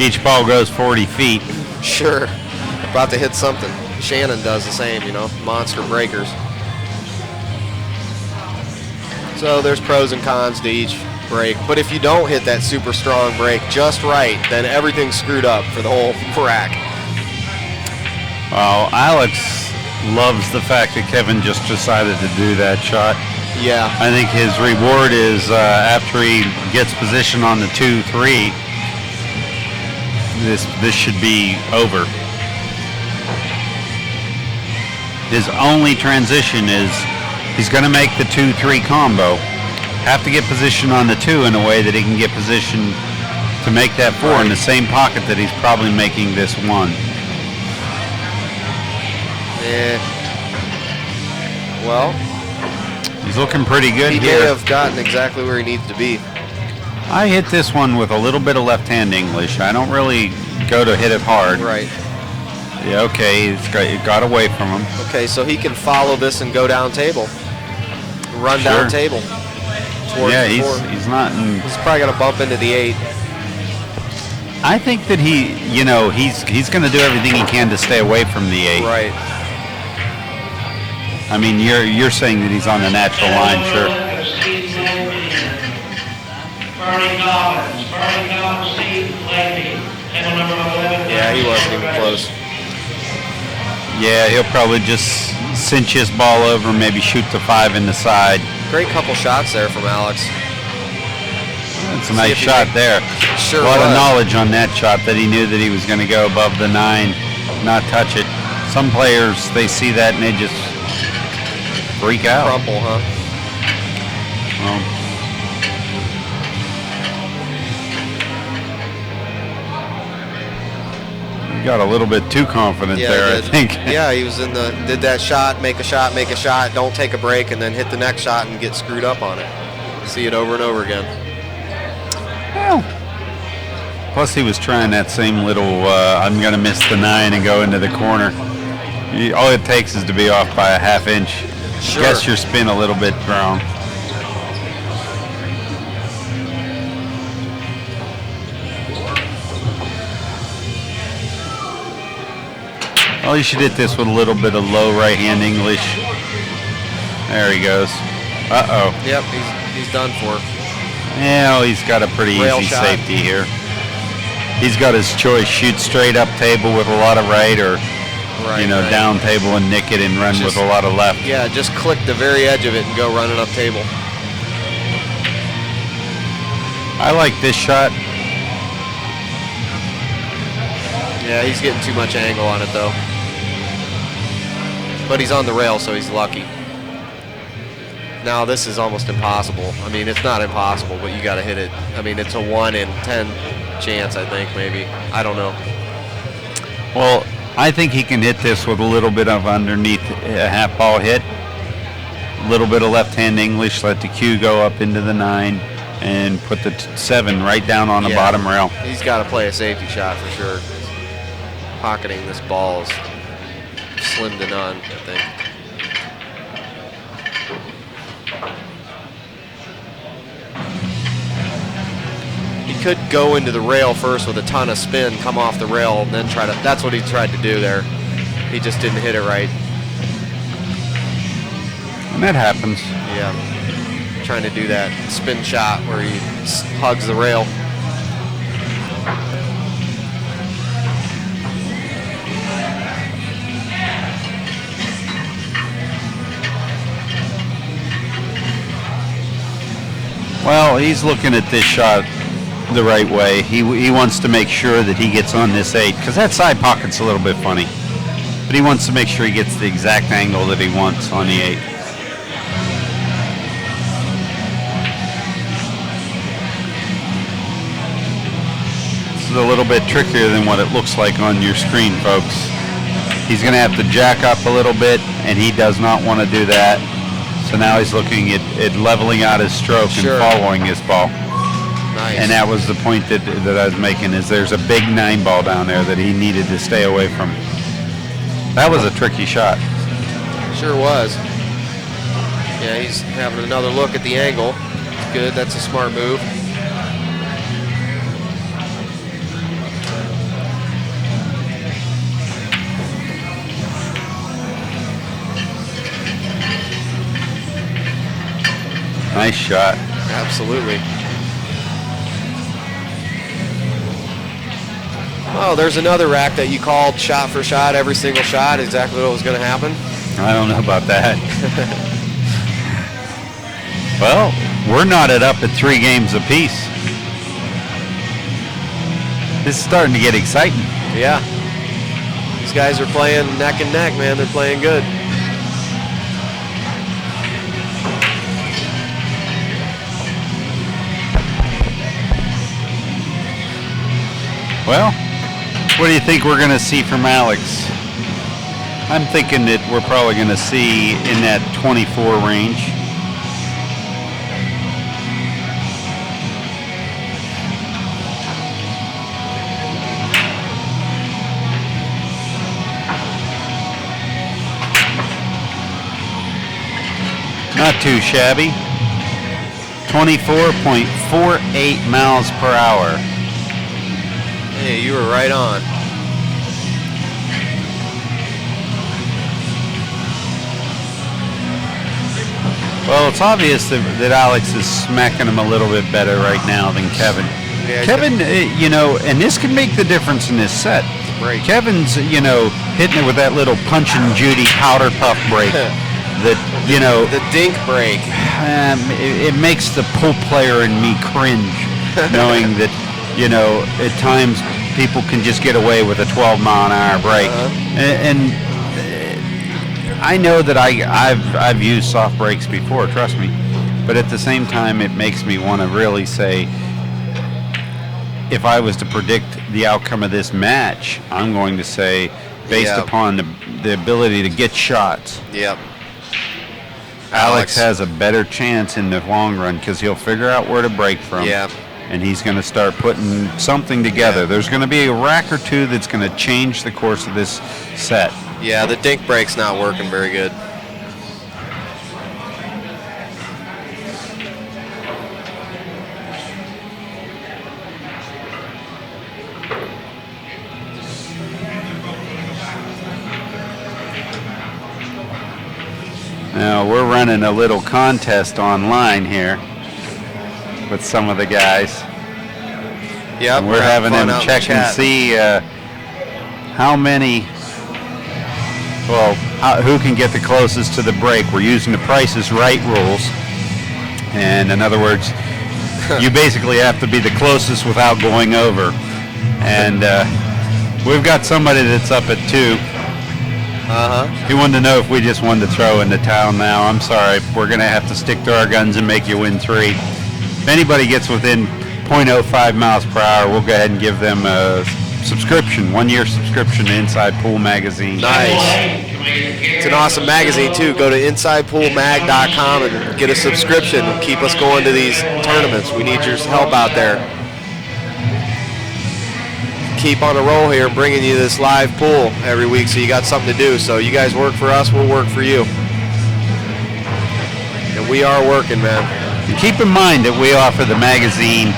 Speaker 2: Each ball goes 40 feet.
Speaker 1: Sure. About to hit something. Shannon does the same, monster breakers. So there's pros and cons to each break. But if you don't hit that super strong break just right, then everything's screwed up for the whole rack.
Speaker 2: Well, Alex loves the fact that Kevin just decided to do that shot.
Speaker 1: Yeah.
Speaker 2: I think his reward is after he gets position on the 2-3, this should be over. His only transition is he's going to make the 2-3 combo. Have to get position on the 2 in a way that he can get position to make that 4 in the same pocket that he's probably making this 1.
Speaker 1: Yeah. Well,
Speaker 2: he's looking pretty good
Speaker 1: he
Speaker 2: here.
Speaker 1: may have gotten exactly where he needs to be.
Speaker 2: I hit this one with a little bit of left-hand English. I don't really go to hit it hard.
Speaker 1: Right.
Speaker 2: Yeah, okay, it got away from him.
Speaker 1: Okay, so he can follow this and go down table. Run down table.
Speaker 2: Yeah, he's not in...
Speaker 1: He's probably going to bump into the 8.
Speaker 2: I think that he's going to do everything he can to stay away from the 8.
Speaker 1: Right.
Speaker 2: I mean, you're saying that he's on the natural line, sure.
Speaker 1: Yeah, he wasn't even close.
Speaker 2: Yeah, he'll probably just cinch his ball over, maybe shoot the 5 in the side.
Speaker 1: Great couple shots there from Alex.
Speaker 2: It's a nice shot there.
Speaker 1: Sure
Speaker 2: a lot of
Speaker 1: was.
Speaker 2: knowledge on that shot that he knew that he was going to go above the 9, not touch it. Some players, they see that and they just freak out.
Speaker 1: Crumple, huh?
Speaker 2: Well, he got a little bit too confident there, I think.
Speaker 1: Yeah, he was did that shot, make a shot, don't take a break, and then hit the next shot and get screwed up on it. See it over and over again.
Speaker 2: Well, plus he was trying that same little, I'm going to miss the 9 and go into the corner. All it takes is to be off by a half inch.
Speaker 1: Sure.
Speaker 2: Guess your spin a little bit wrong. Well, you should hit this with a little bit of low right-hand English. There he goes. Uh-oh.
Speaker 1: Yep, he's done for.
Speaker 2: Yeah, well, he's got a pretty
Speaker 1: Rail
Speaker 2: easy
Speaker 1: shot.
Speaker 2: safety here. He's got his choice: shoot straight up table with a lot of right, or
Speaker 1: Right.
Speaker 2: down table and nick it and run
Speaker 1: Just-
Speaker 2: with a lot of left.
Speaker 1: Yeah, just click the very edge of it and go running up table.
Speaker 2: I like this shot.
Speaker 1: Yeah, he's getting too much angle on it though. But he's on the rail, so he's lucky. Now this is almost impossible. I mean, it's not impossible, but you got to hit it. I mean, it's a 1 in 10 chance, I think, maybe. I don't know.
Speaker 2: Well, I think he can hit this with a little bit of underneath a half ball hit, a little bit of left-hand English, let the cue go up into the 9, and put the 7 right down on the bottom rail.
Speaker 1: He's got to play a safety shot for sure. Pocketing this ball is slim to none, I think. He could go into the rail first with a ton of spin, come off the rail, and then try to. That's what he tried to do there. He just didn't hit it right.
Speaker 2: And that happens.
Speaker 1: Yeah. Trying to do that spin shot where he hugs the rail.
Speaker 2: Well, he's looking at this shot the right way. He wants to make sure that he gets on this 8, because that side pocket's a little bit funny. But he wants to make sure he gets the exact angle that he wants on the 8. This is a little bit trickier than what it looks like on your screen, folks. He's going to have to jack up a little bit, and he does not want to do that. So now he's looking at leveling out his stroke and following his ball.
Speaker 1: Nice.
Speaker 2: And that was the point that I was making, is there's a big 9 ball down there that he needed to stay away from. That was a tricky shot.
Speaker 1: Sure was. Yeah, he's having another look at the angle. It's good. That's a smart move.
Speaker 2: Nice shot.
Speaker 1: Absolutely. Oh, there's another rack that you called shot for shot, every single shot, exactly what was going to happen.
Speaker 2: I don't know about that. Well, we're knotted up at 3 games apiece. This is starting to get exciting.
Speaker 1: Yeah. These guys are playing neck and neck, man. They're playing good.
Speaker 2: Well, what do you think we're going to see from Alex? I'm thinking that we're probably going to see in that 24 range. Not too shabby. 24.48 miles per hour.
Speaker 1: Hey, you were right on.
Speaker 2: Well, it's obvious that Alex is smacking him a little bit better right now than Kevin.
Speaker 1: Yeah,
Speaker 2: Kevin, and this can make the difference in this set.
Speaker 1: Break.
Speaker 2: Kevin's, hitting it with that little Punch and Judy powder puff break. That,
Speaker 1: The dink break.
Speaker 2: it makes the pool player in me cringe, knowing that, at times people can just get away with a 12-mile-an-hour break. And I know that I've used soft breaks before, trust me. But at the same time, it makes me want to really say, if I was to predict the outcome of this match, I'm going to say, based upon the ability to get shots,
Speaker 1: Yep.
Speaker 2: Alex has a better chance in the long run because he'll figure out where to break from.
Speaker 1: Yeah.
Speaker 2: And he's going to start putting something together.
Speaker 1: Yeah.
Speaker 2: There's going to be a rack or two that's going to change the course of this set.
Speaker 1: Yeah, the dink break's not working very good.
Speaker 2: Now, we're running a little contest online here with some of the guys.
Speaker 1: Yeah,
Speaker 2: We're having them check and see how many, who can get the closest to the break. We're using the Price is Right rules. And in other words, you basically have to be the closest without going over. And we've got somebody that's up at 2. He wanted to know if we just wanted to throw in the towel now. I'm sorry. We're going to have to stick to our guns and make you win 3. If anybody gets within 0.05 miles per hour, we'll go ahead and give them a subscription, 1-year subscription to Inside Pool Magazine.
Speaker 1: Nice. It's an awesome magazine, too. Go to InsidePoolMag.com and get a subscription and keep us going to these tournaments. We need your help out there. Keep on a roll here, bringing you this live pool every week, so you got something to do. So you guys work for us, we'll work for you. And we are working, man.
Speaker 2: And keep in mind that we offer the magazine,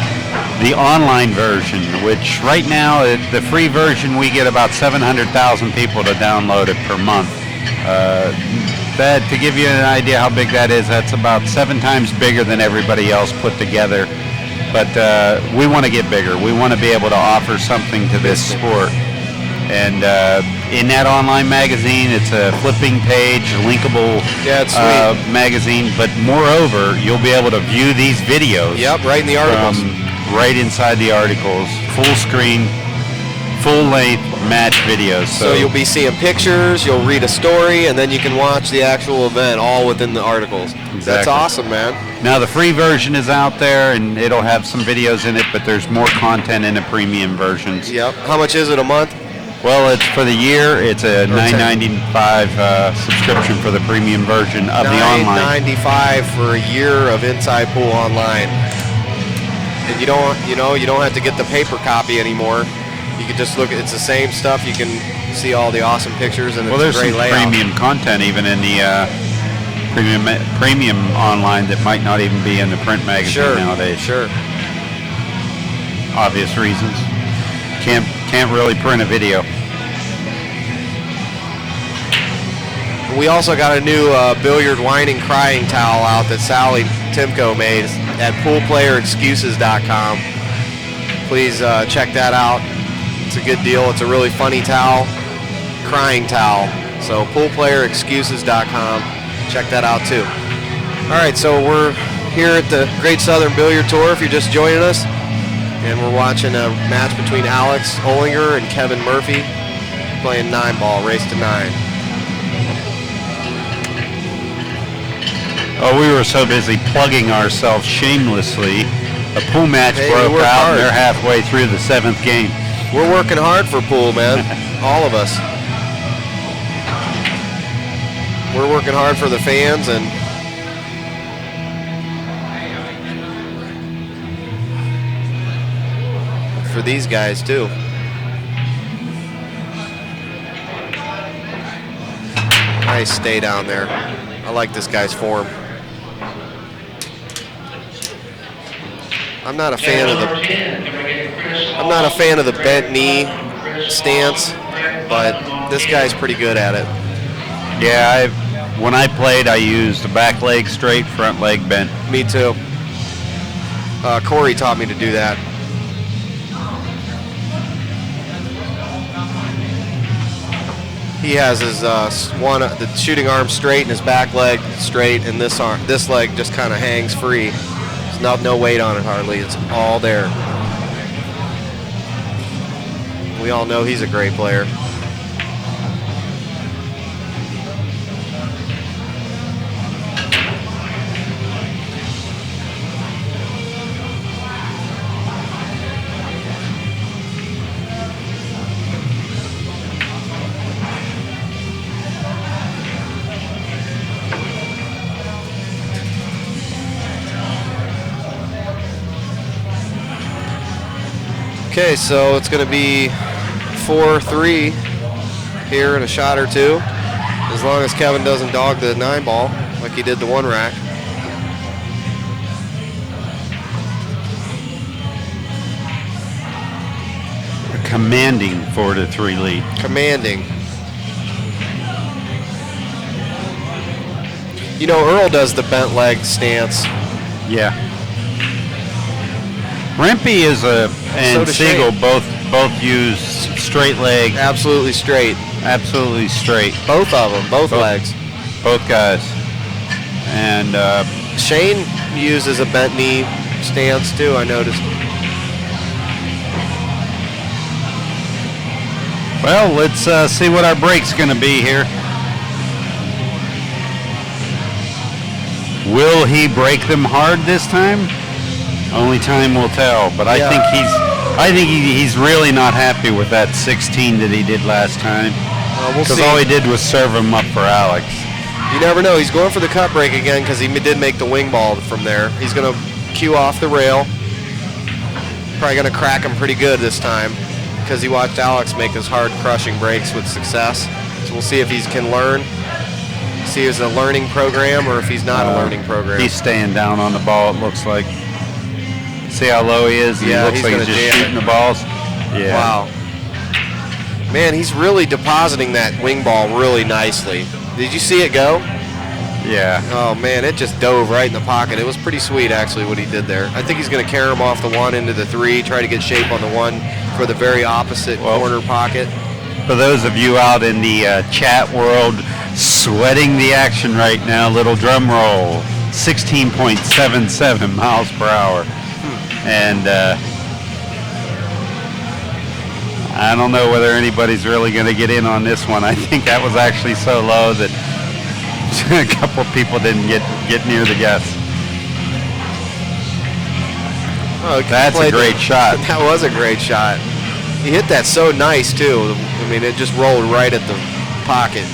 Speaker 2: the online version, which right now, the free version, we get about 700,000 people to download it per month. That, to give you an idea how big that is, that's about 7 times bigger than everybody else put together. But we want to get bigger. We want to be able to offer something to this sport. And in that online magazine, it's a flipping page, linkable magazine. But moreover, you'll be able to view these videos.
Speaker 1: Yep, right in the articles.
Speaker 2: Right inside the articles, full screen, full-length match videos.
Speaker 1: So you'll be seeing pictures, you'll read a story, and then you can watch the actual event all within the articles.
Speaker 2: Exactly.
Speaker 1: That's awesome, man.
Speaker 2: Now the free version is out there, and it'll have some videos in it, but there's more content in the premium versions.
Speaker 1: Yep. How much is it a month?
Speaker 2: Well, it's for the year. It's a $9.95 subscription for the premium version of the online.
Speaker 1: $9.95 for a year of Inside Pool Online. And you don't have to get the paper copy anymore. You can just look. It's the same stuff. You can see all the awesome pictures and
Speaker 2: there's
Speaker 1: a great
Speaker 2: some
Speaker 1: layout.
Speaker 2: Premium content even in the premium online that might not even be in the print magazine nowadays.
Speaker 1: Sure.
Speaker 2: Obvious reasons. Can't really print a video.
Speaker 1: We also got a new billiard whining crying towel out that Sally Timko made at poolplayerexcuses.com. Please check that out. It's a good deal. It's a really funny towel, crying towel. So poolplayerexcuses.com. Check that out too. All right, so we're here at the Great Southern Billiard Tour if you're just joining us. And we're watching a match between Alex Olinger and Kevin Murphy playing 9-ball, race to 9.
Speaker 2: Oh, we were so busy plugging ourselves shamelessly. A pool match broke out, and they're halfway through the 7th game.
Speaker 1: We're working hard for pool, man. All of us. We're working hard for the fans and for these guys too. Nice stay down there. I like this guy's form. I'm not a fan of the bent knee stance, but this guy's pretty good at it.
Speaker 2: Yeah, when I played, I used the back leg straight, front leg bent.
Speaker 1: Me too. Corey taught me to do that. He has his the shooting arm straight and his back leg straight, and this leg just kind of hangs free. There's no weight on it hardly. It's all there. We all know he's a great player. Okay, so it's going to be 4-3 here in a shot or two, as long as Kevin doesn't dog the 9-ball like he did the 1 rack.
Speaker 2: A commanding 4-3 lead.
Speaker 1: Commanding. You know, Earl does the bent leg stance.
Speaker 2: Yeah. Rempey and Siegel both use straight leg.
Speaker 1: Absolutely straight.
Speaker 2: Absolutely straight.
Speaker 1: Both of them, both legs.
Speaker 2: Both guys. And
Speaker 1: Shane uses a bent knee stance too, I noticed.
Speaker 2: Well, let's see what our break's going to be here. Will he break them hard this time? Only time will tell, but I think he's really not happy with that 16 that he did last time. Because all he did was serve him up for Alex.
Speaker 1: You never know. He's going for the cut break again because he did make the wing ball from there. He's going to cue off the rail. Probably going to crack him pretty good this time because he watched Alex make his hard crushing breaks with success. So we'll see if he can learn. See if it's a learning program or if he's not a learning program.
Speaker 2: He's staying down on the ball, it looks like. See how low he is?
Speaker 1: Yeah,
Speaker 2: he looks like he's just shooting the balls. Yeah.
Speaker 1: Wow. Man, he's really depositing that wing ball really nicely. Did you see it go?
Speaker 2: Yeah.
Speaker 1: Oh man, it just dove right in the pocket. It was pretty sweet actually what he did there. I think he's going to carry him off the 1 into the 3, try to get shape on the 1 for the very opposite corner pocket.
Speaker 2: For those of you out in the chat world sweating the action right now, little drum roll, 16.77 miles per hour. And I don't know whether anybody's really going to get in on this one. I think that was actually so low that a couple of people didn't get near the guess.
Speaker 1: Oh,
Speaker 2: that's a great shot.
Speaker 1: That was a great shot. He hit that so nice too. I mean, it just rolled right at the pocket.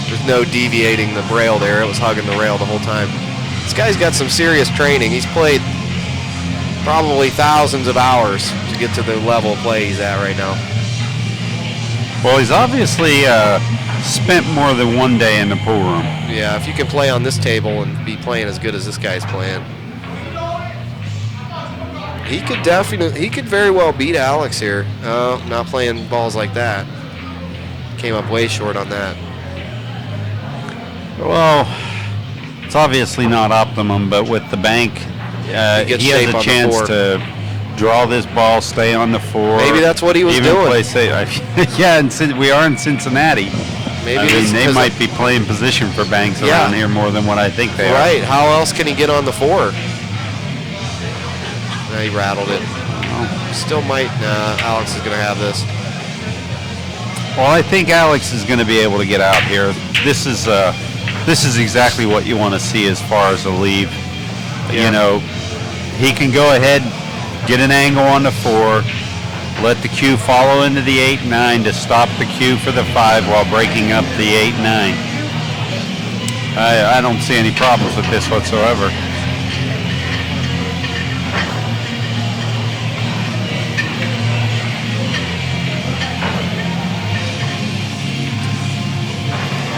Speaker 1: There's no deviating the rail there. It was hugging the rail the whole time. This guy's got some serious training. He's played probably thousands of hours to get to the level of play he's at right now.
Speaker 2: Well, he's obviously spent more than one day in the pool room.
Speaker 1: Yeah, if you can play on this table and be playing as good as this guy's playing, he could very well beat Alex here. Not playing balls like that. Came up way short on that.
Speaker 2: Well, it's obviously not optimum, but with the bank, he has a chance to draw this ball, stay on the 4.
Speaker 1: Maybe that's what he was doing.
Speaker 2: Play yeah, and we are in Cincinnati.
Speaker 1: Maybe
Speaker 2: they might be playing position for banks around here more than what I think they are.
Speaker 1: Right. How else can he get on the 4? No, he rattled it. Still might. Alex is going to have this.
Speaker 2: Well, I think Alex is going to be able to get out here. This is exactly what you want to see as far as a leave.
Speaker 1: Yeah.
Speaker 2: You know, he can go ahead, get an angle on the 4, let the cue follow into the 8-9 to stop the cue for the 5 while breaking up the 8-9. I don't see any problems with this whatsoever.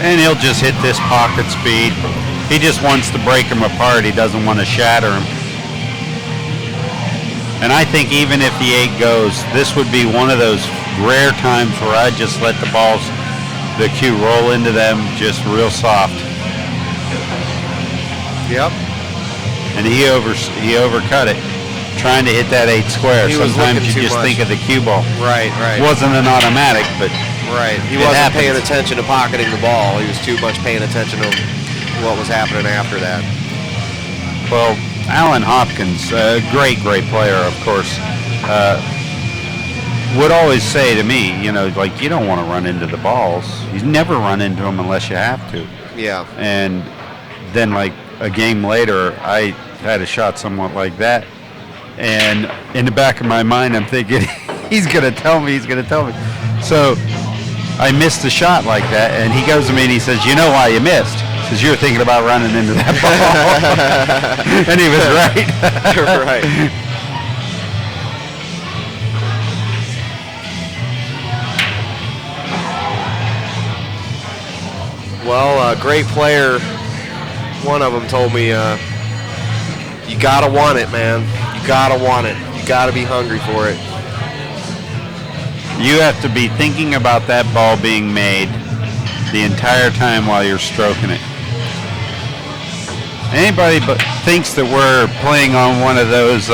Speaker 2: And he'll just hit this pocket speed. He just wants to break him apart. He doesn't want to shatter him. And I think even if the 8 goes, this would be one of those rare times where I just let the cue roll into them just real soft.
Speaker 1: Yep.
Speaker 2: And he overcut it, trying to hit that 8 square. Sometimes you just think of the cue ball.
Speaker 1: Right.
Speaker 2: Wasn't an automatic, but
Speaker 1: right. He wasn't paying attention to pocketing the ball. He was too much paying attention to what was happening after that.
Speaker 2: Well, Alan Hopkins, a great player, of course, would always say to me, you know, like, you don't want to run into the balls. You never run into them unless you have to.
Speaker 1: Yeah.
Speaker 2: And then, like, a game later, I had a shot somewhat like that. And in the back of my mind, I'm thinking, he's going to tell me. So I missed a shot like that, and he goes to me and he says, you know why you missed? Because you were thinking about running into that ball. And he was right.
Speaker 1: Right. Well, a great player, one of them told me, you got to want it, man. You got to want it. You got to be hungry for it.
Speaker 2: You have to be thinking about that ball being made the entire time while you're stroking it. Anybody but thinks that we're playing on one of those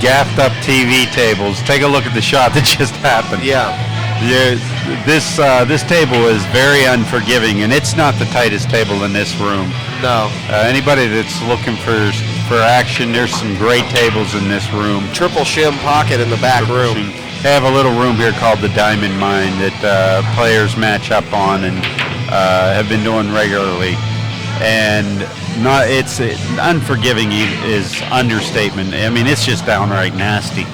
Speaker 2: gaffed up TV tables, take a look at the shot that just happened.
Speaker 1: Yeah.
Speaker 2: This table is very unforgiving, and it's not the tightest table in this room.
Speaker 1: No.
Speaker 2: Anybody that's looking for action, there's some great tables in this room.
Speaker 1: Triple shim pocket in the back room.
Speaker 2: They have a little room here called the Diamond Mine that players match up on and have been doing regularly. And it's unforgiving is understatement. I mean, it's just downright nasty.